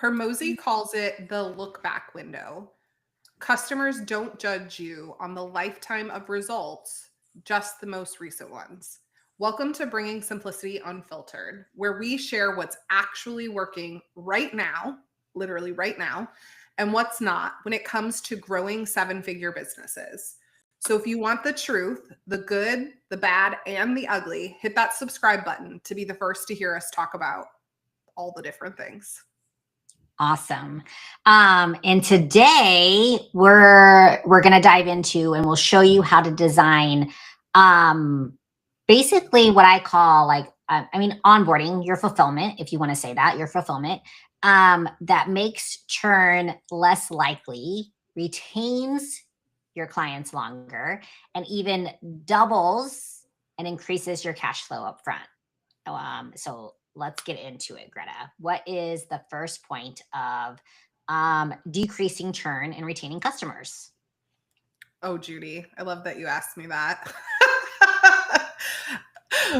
Hormozi calls it the look back window. Customers don't judge you on the lifetime of results, just the most recent ones. Welcome to Bringing Simplicity Unfiltered, where we share what's actually working right now, literally right now, and what's not when it comes to growing seven-figure businesses. So if you want the truth, the good, the bad, and the ugly, hit that subscribe button to be the first to hear us talk about all the different things. Awesome. And today we're going to dive into, and we'll show you how to design basically what I call onboarding, your fulfillment, if you want to say that, your fulfillment, that makes churn less likely, retains your clients longer, and even doubles and increases your cash flow up front. So let's get into it, Greta. What is the first point of decreasing churn and retaining customers? Oh, Judy, I love that you asked me that.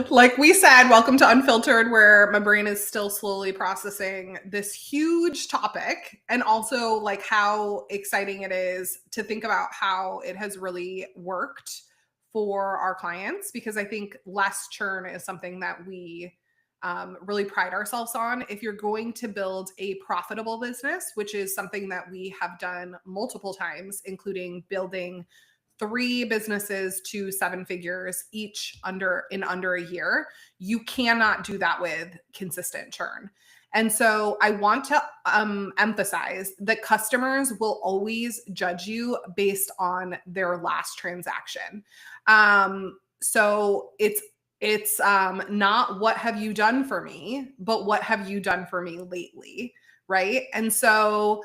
Like we said, welcome to Unfiltered, where my brain is still slowly processing this huge topic, and also like how exciting it is to think about how it has really worked for our clients, because I think less churn is something that we really pride ourselves on. If you're going to build a profitable business, which is something that we have done multiple times, including building 3 businesses to 7 figures each in under a year, you cannot do that with consistent churn. And so I want to emphasize that customers will always judge you based on their last transaction. So it's not what have you done for me, but what have you done for me lately, right? And so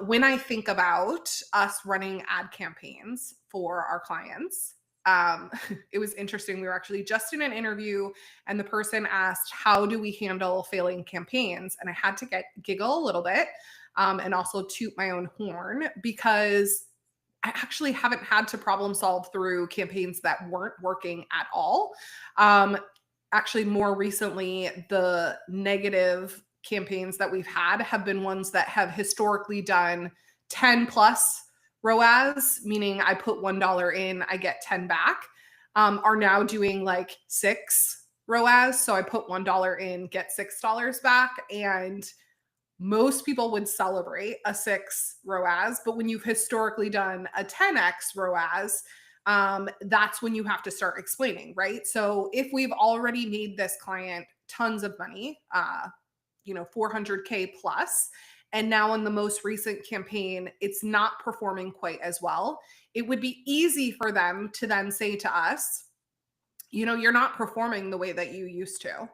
when I think about us running ad campaigns for our clients, it was interesting. We were actually just in an interview and the person asked, how do we handle failing campaigns? And I had to giggle a little bit and also toot my own horn, because I actually haven't had to problem solve through campaigns that weren't working at all. Actually, more recently, the negative campaigns that we've had have been ones that have historically done 10 plus ROAS, meaning I put $1 in, I get 10 back, are now doing like 6 ROAS. So I put $1 in, get $6 back. And most people would celebrate a 6 ROAS, but when you've historically done a 10x ROAS, that's when you have to start explaining, right? So if we've already made this client tons of money, 400K plus, and now in the most recent campaign, it's not performing quite as well, it would be easy for them to then say to us, you're not performing the way that you used to.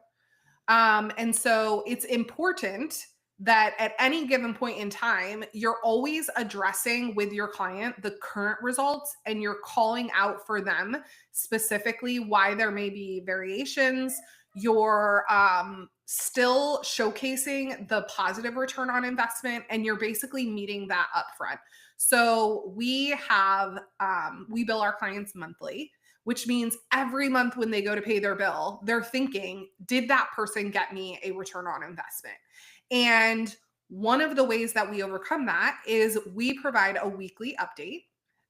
And so it's important that at any given point in time, you're always addressing with your client the current results, and you're calling out for them specifically why there may be variations. You're still showcasing the positive return on investment, and you're basically meeting that upfront. So we bill our clients monthly, which means every month when they go to pay their bill, they're thinking, did that person get me a return on investment? And one of the ways that we overcome that is we provide a weekly update.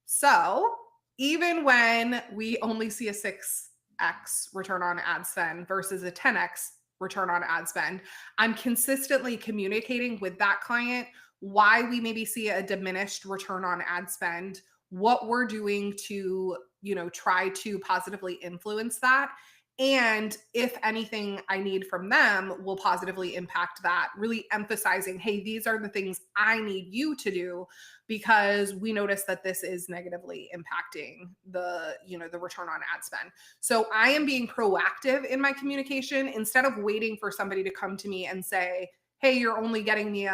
So even when we only see a 6x return on ad spend versus a 10x return on ad spend, I'm consistently communicating with that client why we maybe see a diminished return on ad spend, what we're doing to, try to positively influence that. And if anything I need from them will positively impact that, really emphasizing, hey, these are the things I need you to do, because we notice that this is negatively impacting the return on ad spend. So I am being proactive in my communication instead of waiting for somebody to come to me and say, hey, you're only getting me,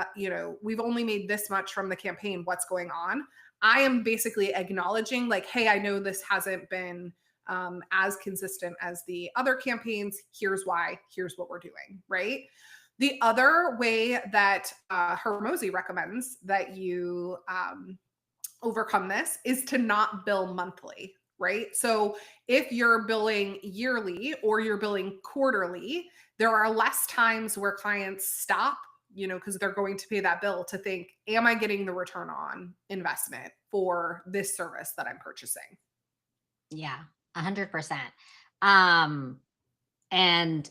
we've only made this much from the campaign. What's going on? I am basically acknowledging like, hey, I know this hasn't been as consistent as the other campaigns. Here's why, here's what we're doing, right? The other way that Hormozi recommends that you overcome this is to not bill monthly, right? So if you're billing yearly or you're billing quarterly, there are less times where clients stop, because they're going to pay that bill, to think, am I getting the return on investment for this service that I'm purchasing? Yeah, 100%. And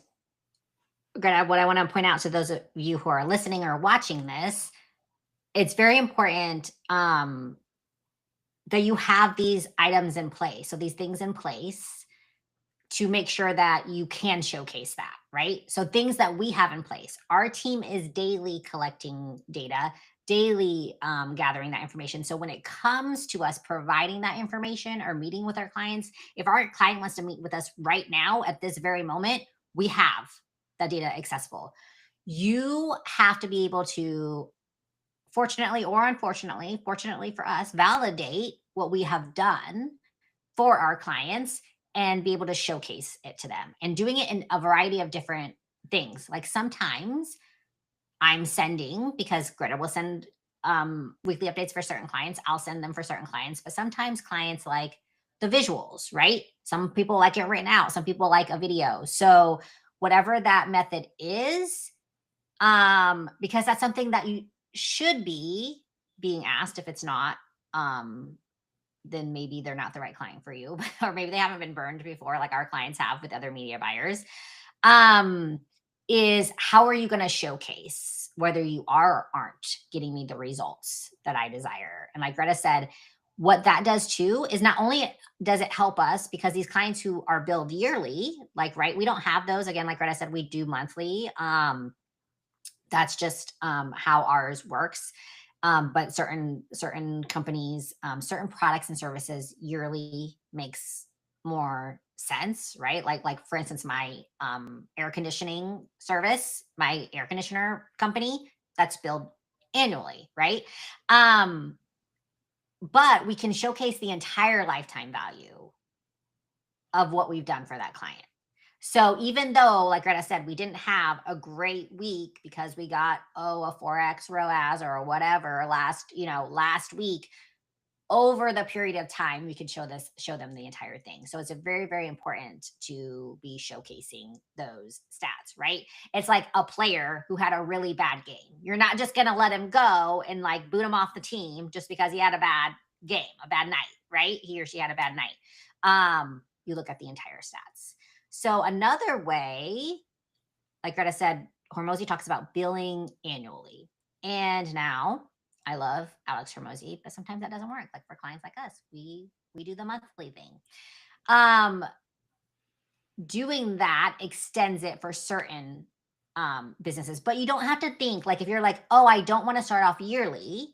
Greta, what I want to point out to those of you who are listening or watching this, it's very important that you have these items in place. So these things in place to make sure that you can showcase that, right? So things that we have in place. Our team is daily collecting data, daily gathering that information. So when it comes to us providing that information or meeting with our clients, if our client wants to meet with us right now at this very moment, we have that data accessible. You have to be able to, fortunately or unfortunately, fortunately for us, validate what we have done for our clients and be able to showcase it to them, and doing it in a variety of different things. Like sometimes I'm sending, because Greta will send weekly updates for certain clients. I'll send them for certain clients, but sometimes clients like the visuals, right? Some people like it written out. Some people like a video. So whatever that method is, because that's something that you should be being asked. If it's not, then maybe they're not the right client for you, or maybe they haven't been burned before, like our clients have with other media buyers. Is how are you going to showcase whether you are or aren't getting me the results that I desire? And like Greta said, what that does too is not only does it help us, because these clients who are billed yearly, like, right, we don't have those. Again, like Greta said, we do monthly. That's just how ours works. But certain companies, certain products and services yearly makes more sense, right? Like for instance, my air conditioning service, my air conditioner company, that's billed annually, right? But we can showcase the entire lifetime value of what we've done for that client. So even though, like Greta said, we didn't have a great week because we got, a 4x ROAS or whatever last week, over the period of time, we could show them the entire thing. So it's a very, very important to be showcasing those stats, right? It's like a player who had a really bad game. You're not just going to let him go and like boot him off the team just because he had a bad game, a bad night, right? He or she had a bad night. You look at the entire stats. So another way, like Greta said, Hormozi talks about billing annually. And now I love Alex Hormozi, but sometimes that doesn't work. Like for clients like us, we do the monthly thing. Doing that extends it for certain businesses, but you don't have to think like, if you're like, I don't want to start off yearly.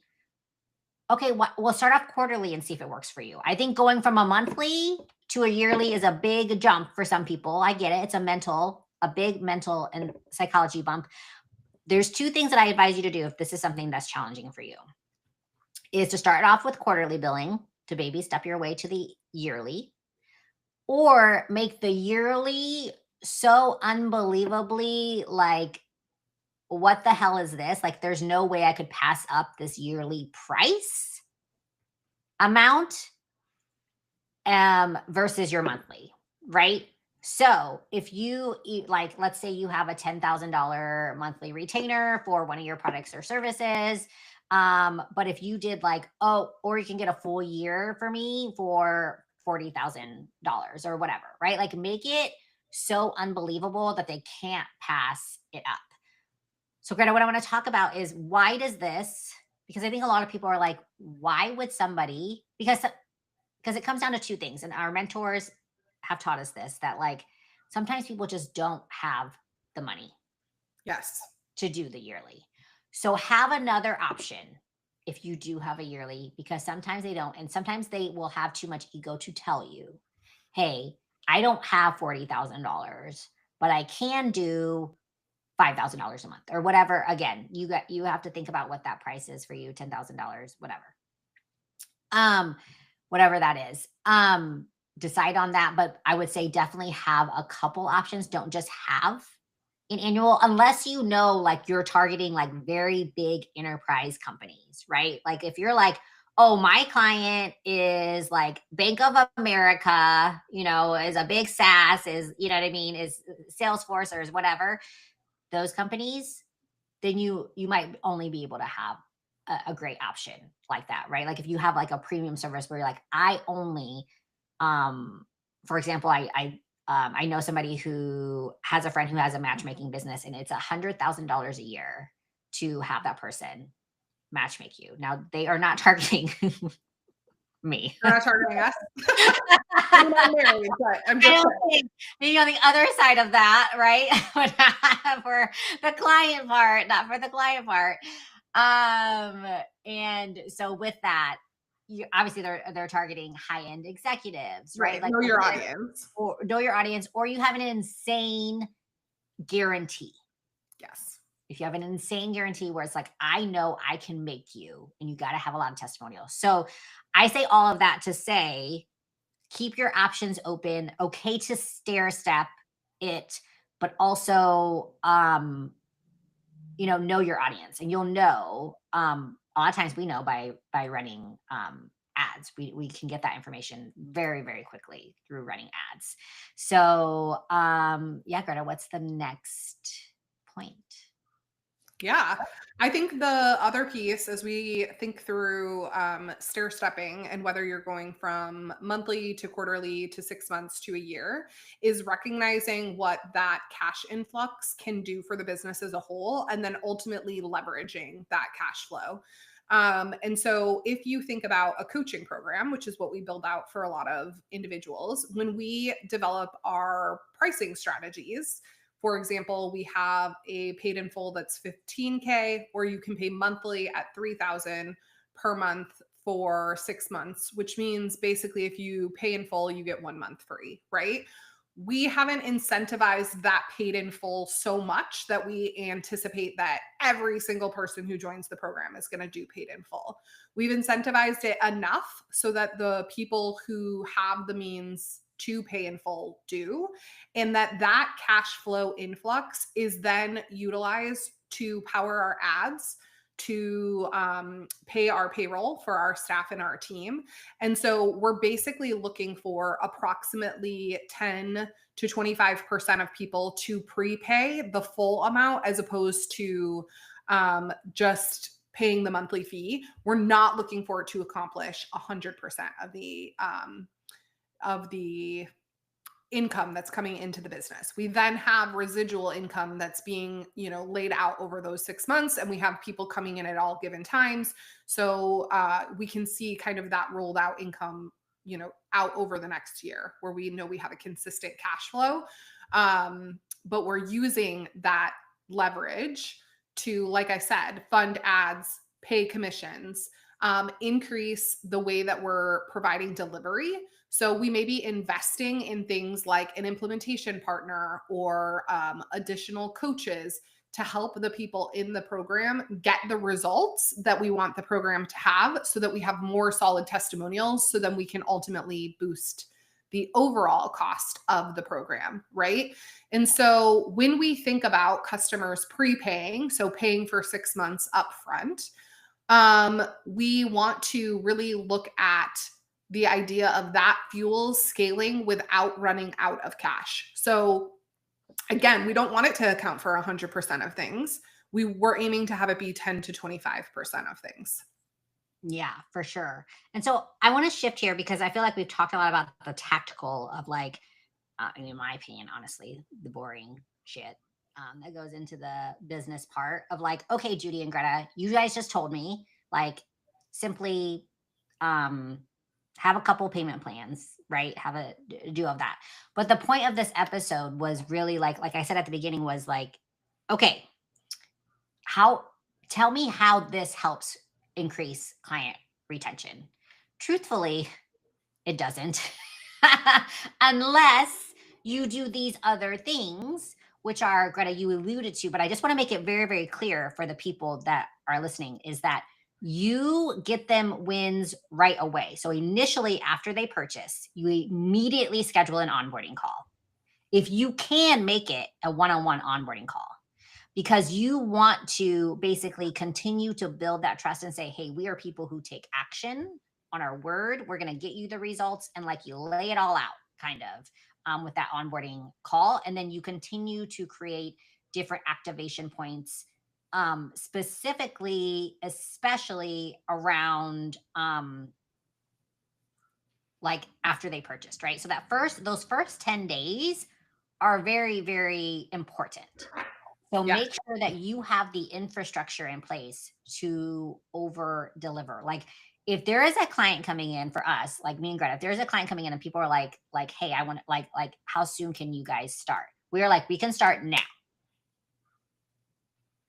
Okay, we'll start off quarterly and see if it works for you. I think going from a monthly to a yearly is a big jump for some people. I get it. It's a big mental and psychology bump. There's two things that I advise you to do if this is something that's challenging for you, is to start off with quarterly billing to baby step your way to the yearly, or make the yearly so unbelievably like, what the hell is this? Like, there's no way I could pass up this yearly price amount versus your monthly, right? So if you like, let's say you have a $10,000 monthly retainer for one of your products or services. But if you did like, or you can get a full year for me for $40,000 or whatever, right? Like make it so unbelievable that they can't pass it up. So Greta, what I want to talk about is, why does this, because I think a lot of people are like, why would somebody, because it comes down to two things. And our mentors have taught us this, that like, sometimes people just don't have the money. Yes. To do the yearly. So have another option if you do have a yearly, because sometimes they don't. And sometimes they will have too much ego to tell you, hey, I don't have $40,000, but I can do $5,000 a month or whatever. Again, you have to think about what that price is for you, $10,000, whatever. Whatever that is. Decide on that. But I would say definitely have a couple options. Don't just have an annual, unless you know, like you're targeting like very big enterprise companies, right? Like if you're like, my client is like Bank of America, is a big SaaS, is, you know what I mean, is Salesforce or is whatever. Those companies, then you might only be able to have a great option like that, right? Like if you have like a premium service where you're like, I only, for example, I know somebody who has a friend who has a matchmaking business, and it's $100,000 a year to have that person matchmake you. Now they are not targeting me. They're not targeting us. I'm not married, but I'm I just don't think maybe on the other side of that, right? For the client part, not for the client part. And so with that, you obviously they're targeting high-end executives, right? right. Like Know your audience. or know your audience, or you have an insane guarantee. Yes. If you have an insane guarantee where it's like, I know I can make you, and you got to have a lot of testimonials. So I say all of that to say, keep your options open. Okay to stair step it, but also, know your audience, and you'll know. A lot of times we know by running ads. We can get that information very, very quickly through running ads. So yeah, Greta, what's the next point? Yeah. I think the other piece as we think through stair stepping and whether you're going from monthly to quarterly to 6 months to a year is recognizing what that cash influx can do for the business as a whole, and then ultimately leveraging that cash flow. And so if you think about a coaching program, which is what we build out for a lot of individuals, when we develop our pricing strategies, for example, we have a paid in full that's $15K, or you can pay monthly at $3,000 per month for 6 months, which means basically if you pay in full, you get 1 month free, right? We haven't incentivized that paid in full so much that we anticipate that every single person who joins the program is going to do paid in full. We've incentivized it enough so that the people who have the means to pay in full do, and that cash flow influx is then utilized to power our ads, to pay our payroll for our staff and our team. And so we're basically looking for approximately 10 to 25% of people to prepay the full amount as opposed to just paying the monthly fee. We're not looking for it to accomplish 100% of the income that's coming into the business. We then have residual income that's being, laid out over those 6 months, and we have people coming in at all given times. So we can see kind of that rolled out income, out over the next year, where we know we have a consistent cash flow. But we're using that leverage to, like I said, fund ads, pay commissions, increase the way that we're providing delivery. So we may be investing in things like an implementation partner or additional coaches to help the people in the program get the results that we want the program to have, so that we have more solid testimonials, so then we can ultimately boost the overall cost of the program, right? And so when we think about customers prepaying, so paying for 6 months upfront, we want to really look at the idea of that fuels scaling without running out of cash. So again, we don't want it to account for 100% of things. We were aiming to have it be 10 to 25% of things. Yeah, for sure. And so I want to shift here because I feel like we've talked a lot about the tactical of like, in my opinion, honestly, the boring shit that goes into the business part of like, okay, Judy and Greta, you guys just told me like simply have a couple payment plans, right? Have a do of that. But the point of this episode was really like I said at the beginning, was like, okay, how tell me how this helps increase client retention. Truthfully, it doesn't. Unless you do these other things, which are, Greta, you alluded to, but I just want to make it very, very clear for the people that are listening, is that you get them wins right away. So initially, after they purchase, you immediately schedule an onboarding call. If you can make it a one-on-one onboarding call, because you want to basically continue to build that trust and say, hey, we are people who take action on our word. We're going to get you the results, and like you lay it all out kind of with that onboarding call. And then you continue to create different activation points specifically, especially around like after they purchased, right? So those first 10 days are very, very important. So Yeah. make sure that you have the infrastructure in place to over deliver. Like if there is a client coming in for us, like me and Greta, if there's a client coming in and people are like, hey, I want like, how soon can you guys start? We are like, we can start now.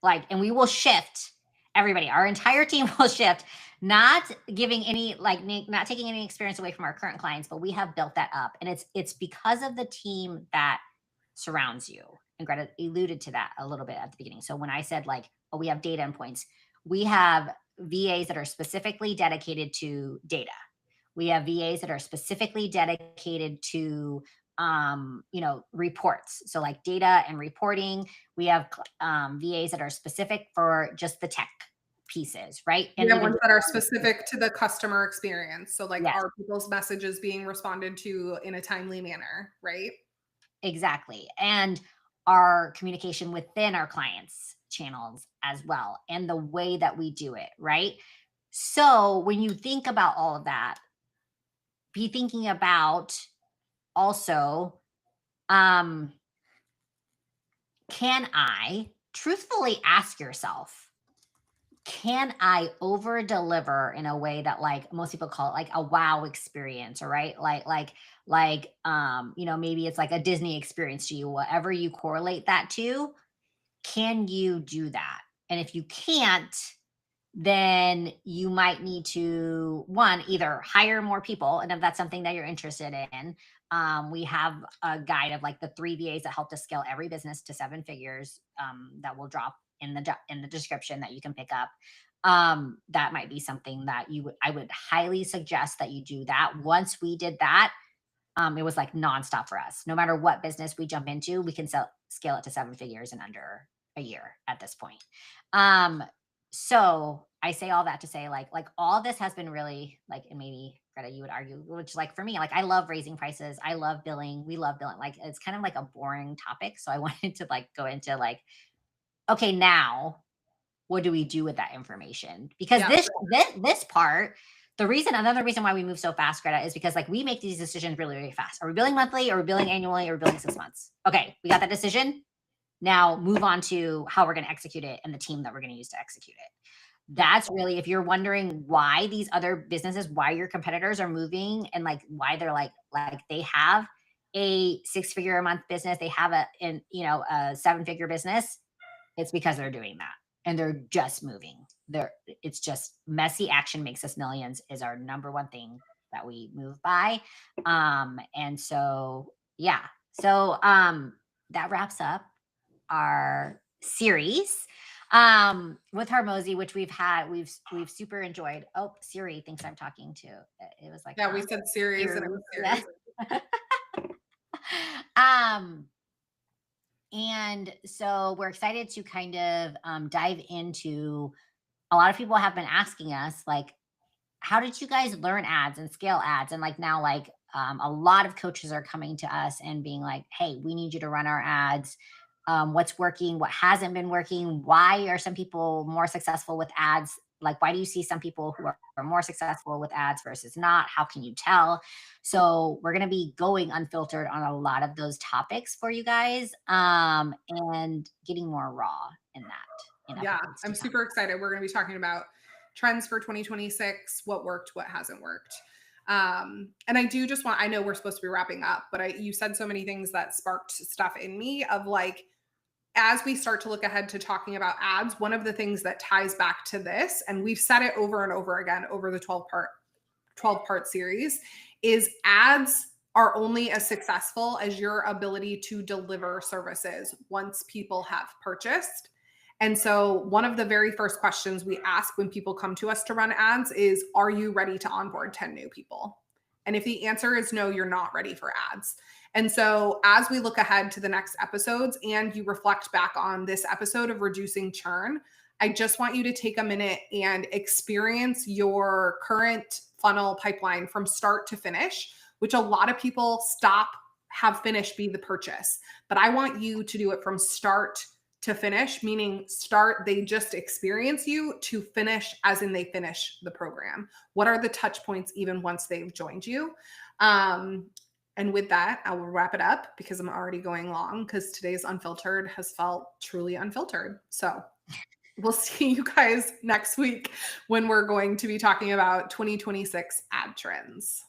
Like, and we will shift everybody. Our entire team will shift, not giving any, like, not taking any experience away from our current clients, but we have built that up. And it's because of the team that surrounds you. And Greta alluded to that a little bit at the beginning. So when I said like, oh, we have data endpoints, we have VAs that are specifically dedicated to data. We have VAs that are specifically dedicated to reports. So like data and reporting. We have VAs that are specific for just the tech pieces, right? We have ones that are specific to the customer experience. So like, yes, are people's messages being responded to in a timely manner, right? exactly. And our communication within our clients' channels as well, and the way that we do it, right? So when you think about all of that, be thinking about also, can I truthfully ask yourself, can I over deliver in a way that like most people call it like a wow experience, or right? Maybe it's like a Disney experience to you, whatever you correlate that to, can you do that? And if you can't, then you might need to either hire more people. And if that's something that you're interested in, we have a guide of like the 3 VAs that help to scale every business to 7 figures, that will drop in the description that you can pick up. That might be something that I would highly suggest that you do that. Once we did that, it was like nonstop for us. No matter what business we jump into, we can scale it to 7 figures in under a year at this point. So I say all that to say like all this has been really like, and maybe Greta, you would argue, which like for me, like I love raising prices. I love billing. We love billing. Like it's kind of like a boring topic. So I wanted to like go into like, okay, now what do we do with that information? Because Yeah. this part, another reason why we move so fast, Greta, is because like we make these decisions really, really fast. Are we billing monthly? Are we billing annually? Or are we billing 6 months? Okay, we got that decision. Now move on to how we're going to execute it and the team that we're going to use to execute it. That's really, if you're wondering why these other businesses, why your competitors are moving and like why they're like they have a 6-figure a month business, they have a 7-figure business, it's because they're doing that and they're just moving. It's just messy action makes us millions is our number one thing that we move by. And so, yeah. So, that wraps up our series with Hormozi, which we've super enjoyed. Oh, Siri thinks I'm talking to. It was like, Yeah, we said series and it was series. Yeah. And so we're excited to kind of dive into, a lot of people have been asking us like, how did you guys learn ads and scale ads? And like now, like a lot of coaches are coming to us and being like, hey, we need you to run our ads. What's working, what hasn't been working, why are some people more successful with ads? Like, why do you see some people who are more successful with ads versus not? How can you tell? So we're going to be going unfiltered on a lot of those topics for you guys, and getting more raw in that. Yeah, I'm super excited. We're going to be talking about trends for 2026, what worked, what hasn't worked. And I do just I know we're supposed to be wrapping up, but you said so many things that sparked stuff in me of like, as we start to look ahead to talking about ads, one of the things that ties back to this, and we've said it over and over again over the 12-part series, is ads are only as successful as your ability to deliver services once people have purchased. And so one of the very first questions we ask when people come to us to run ads is, are you ready to onboard 10 new people? And if the answer is no, you're not ready for ads. And so as we look ahead to the next episodes and you reflect back on this episode of reducing churn, I just want you to take a minute and experience your current funnel pipeline from start to finish, which a lot of people have finish be the purchase. But I want you to do it from start to finish, meaning they just experience you, to finish as in they finish the program? What are the touch points even once they've joined you? And with that, I will wrap it up because I'm already going long, because today's Unfiltered has felt truly unfiltered. So we'll see you guys next week when we're going to be talking about 2026 ad trends.